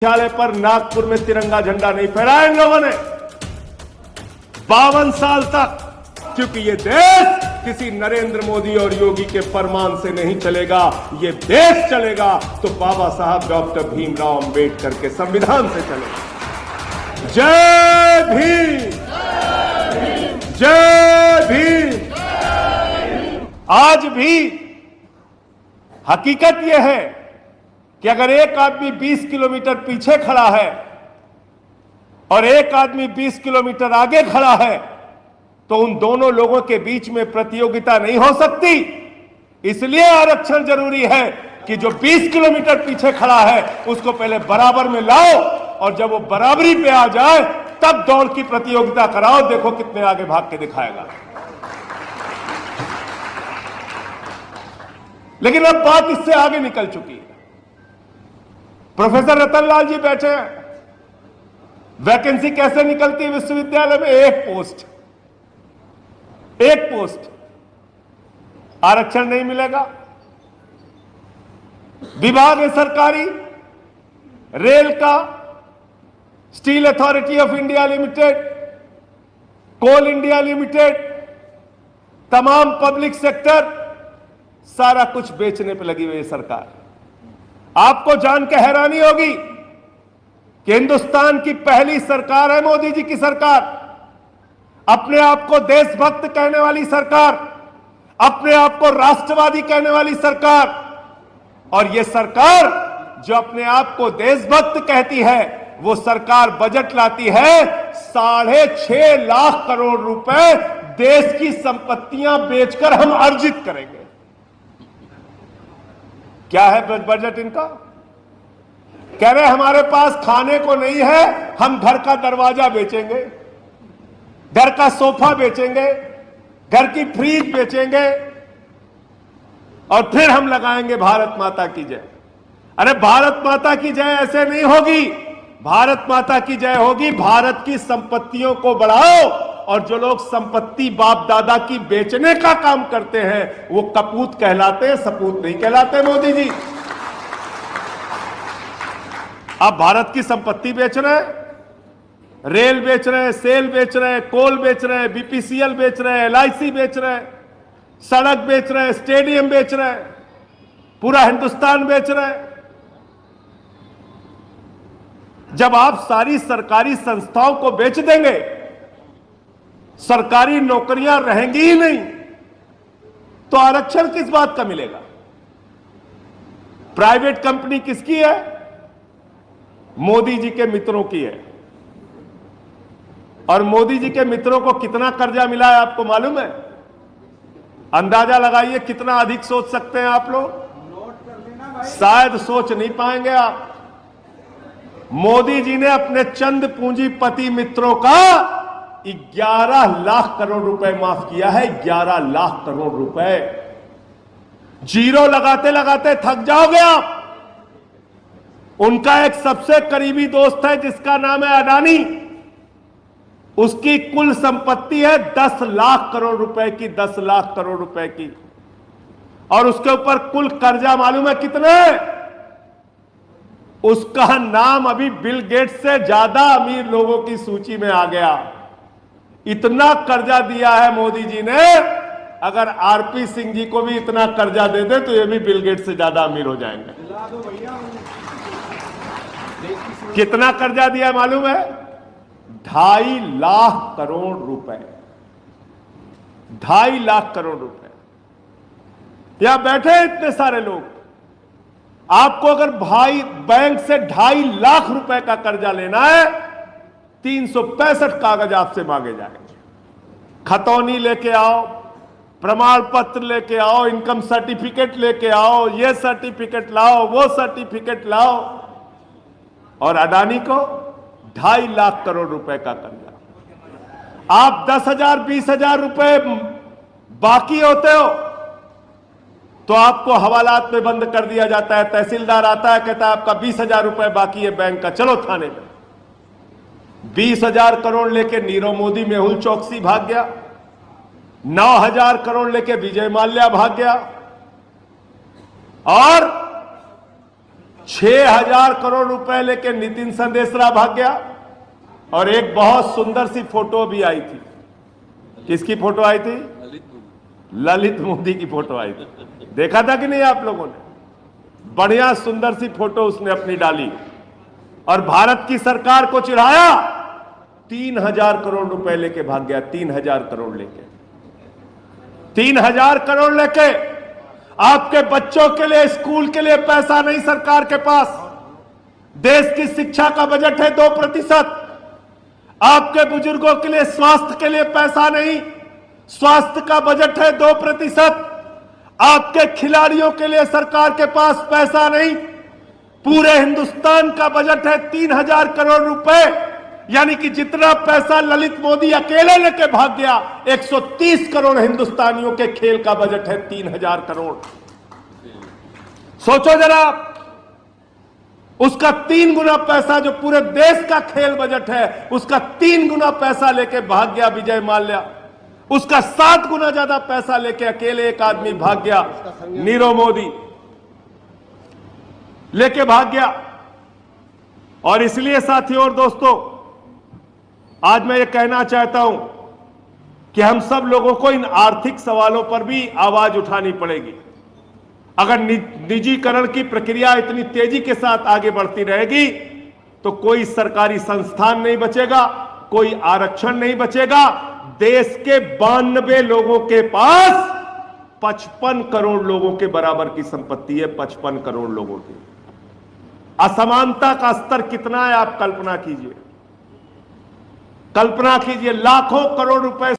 मुख्यालय पर नागपुर में तिरंगा झंडा नहीं फहराया इन लोगों ने 52 साल तक, क्योंकि ये देश किसी नरेंद्र मोदी और योगी के फरमान से नहीं चलेगा। ये देश चलेगा तो बाबा साहब डॉक्टर भीमराव अंबेडकर के संविधान से चलेगा। जय भीम, जय भीम। आज भी हकीकत यह है कि अगर एक आदमी 20 किलोमीटर पीछे खड़ा है और एक आदमी 20 किलोमीटर आगे खड़ा है तो उन दोनों लोगों के बीच में प्रतियोगिता नहीं हो सकती। इसलिए आरक्षण जरूरी है कि जो 20 किलोमीटर पीछे खड़ा है उसको पहले बराबर में लाओ और जब वो बराबरी पे आ जाए तब दौड़ की प्रतियोगिता कराओ। देखो कितने आगे भाग के दिखाएगा। लेकिन अब बात इससे आगे निकल चुकी है। प्रोफेसर रतनलाल जी बैठे हैं। वैकेंसी कैसे निकलती है विश्वविद्यालय में? एक पोस्ट आरक्षण नहीं मिलेगा। विभाग है सरकारी, रेल का, steel authority of India limited, coal India limited, तमाम पब्लिक सेक्टर, सारा कुछ बेचने पर लगी हुई है सरकार। आपको जान के हैरानी होगी कि हिंदुस्तान की पहली सरकार है मोदी जी की सरकार, अपने आप को देशभक्त कहने वाली सरकार, अपने आप को राष्ट्रवादी कहने वाली सरकार। और यह सरकार जो अपने आप को देशभक्त कहती है वो सरकार बजट लाती है 6.5 लाख करोड़ रुपए देश की संपत्तियां बेचकर हम अर्जित करेंगे। क्या है बजट इनका? कह रहे हमारे पास खाने को नहीं है, हम घर का दरवाजा बेचेंगे, घर का सोफा बेचेंगे, घर की फ्रिज बेचेंगे और फिर हम लगाएंगे भारत माता की जय। अरे भारत माता की जय ऐसे नहीं होगी। भारत माता की जय होगी भारत की संपत्तियों को बढ़ाओ। और जो लोग संपत्ति बाप दादा की बेचने का काम करते हैं वो कपूत कहलाते हैं, सपूत नहीं कहलाते। मोदी जी आप भारत की संपत्ति बेच रहे हैं, रेल बेच रहे हैं, सेल बेच रहे हैं, कोल बेच रहे हैं, बीपीसीएल बेच रहे हैं, LIC बेच रहे हैं, सड़क बेच रहे हैं, स्टेडियम बेच रहे हैं, पूरा हिंदुस्तान बेच रहे हैं। जब आप सारी सरकारी संस्थाओं को बेच देंगे, सरकारी नौकरियां रहेंगी ही नहीं, तो आरक्षण किस बात का मिलेगा? प्राइवेट कंपनी किसकी है? मोदी जी के मित्रों की है। और मोदी जी के मित्रों को कितना कर्जा मिला है आपको मालूम है? अंदाजा लगाइए कितना अधिक सोच सकते हैं आप लोग? शायद सोच नहीं पाएंगे आप। मोदी जी ने अपने चंद पूंजीपति मित्रों का 11 लाख करोड़ रुपए माफ किया है। 11 लाख करोड़ रुपए। जीरो लगाते लगाते थक जाओगे आप। उनका एक सबसे करीबी दोस्त है जिसका नाम है अडानी, उसकी कुल संपत्ति है 10 लाख करोड़ रुपए की, 10 लाख करोड़ रुपए की। और उसके ऊपर कुल कर्जा मालूम है कितने? उसका नाम अभी बिल गेट्स से ज्यादा अमीर लोगों की सूची में आ गया। इतना कर्जा दिया है मोदी जी ने। अगर आरपी सिंह जी को भी इतना कर्जा दे दे तो ये भी बिल गेट्स से ज्यादा अमीर हो जाएंगे। कितना कर्जा दिया मालूम है? 2.5 लाख करोड़ रुपए। 2.5 लाख करोड़ रुपए। यहां बैठे हैं इतने सारे लोग। आपको अगर भाई बैंक से 2.5 लाख रुपए का कर्जा लेना है, 365 कागज आपसे मांगे जाएंगे। खतौनी लेके आओ, प्रमाण पत्र लेके आओ, इनकम सर्टिफिकेट लेके आओ, ये सर्टिफिकेट लाओ, वो सर्टिफिकेट लाओ। और अडानी को 2.5 लाख करोड़ रुपए का कर्जा। आप 10,000 20,000 रुपए बाकी होते हो तो आपको हवालात में बंद कर दिया जाता है। तहसीलदार आता है, कहता है आपका 20,000 रुपए बाकी है बैंक का, चलो थाने में। 20,000 करोड़ लेके नीरव मोदी, मेहुल चौकसी भाग गया। 9,000 करोड़ लेके विजय माल्या भाग गया। और 6,000 करोड़ रुपए लेके नितिन संदेशरा भाग गया। और एक बहुत सुंदर सी फोटो भी आई थी। किसकी फोटो आई थी? ललित मोदी की फोटो आई थी। देखा था कि नहीं आप लोगों ने? बढ़िया सुंदर सी फोटो उसने अपनी डाली और भारत की सरकार को चिढ़ाया। 3,000 करोड़ रुपए लेके भाग गया। 3,000 करोड़ लेके, 3,000 करोड़ लेके। आपके बच्चों के लिए, स्कूल के लिए पैसा नहीं सरकार के पास। देश की शिक्षा का बजट है 2%। आपके बुजुर्गों के लिए, स्वास्थ्य के लिए पैसा नहीं, स्वास्थ्य का बजट है 2%। आपके खिलाड़ियों के लिए सरकार के पास पैसा नहीं। पूरे हिंदुस्तान का बजट है 3,000 करोड़ रुपए, यानी कि जितना पैसा ललित मोदी अकेले लेके भाग गया, 130 करोड़ हिंदुस्तानियों के खेल का बजट है 3,000 करोड़। सोचो जरा, उसका 3 गुना पैसा, जो पूरे देश का खेल बजट है उसका 3 गुना पैसा लेके भाग गया विजय माल्या। उसका 7 गुना ज्यादा पैसा लेके अकेले एक आदमी भाग गया, नीरव मोदी लेके भाग गया। और इसलिए साथियों और दोस्तों, आज मैं ये कहना चाहता हूं कि हम सब लोगों को इन आर्थिक सवालों पर भी आवाज उठानी पड़ेगी। अगर निजीकरण की प्रक्रिया इतनी तेजी के साथ आगे बढ़ती रहेगी तो कोई सरकारी संस्थान नहीं बचेगा, कोई आरक्षण नहीं बचेगा। देश के 92 लोगों के पास 55 करोड़ लोगों के बराबर की संपत्ति है। 55 करोड़ लोगों की। असमानता का स्तर कितना है आप कल्पना कीजिए। कल्पना कीजिए, लाखों करोड़ रुपए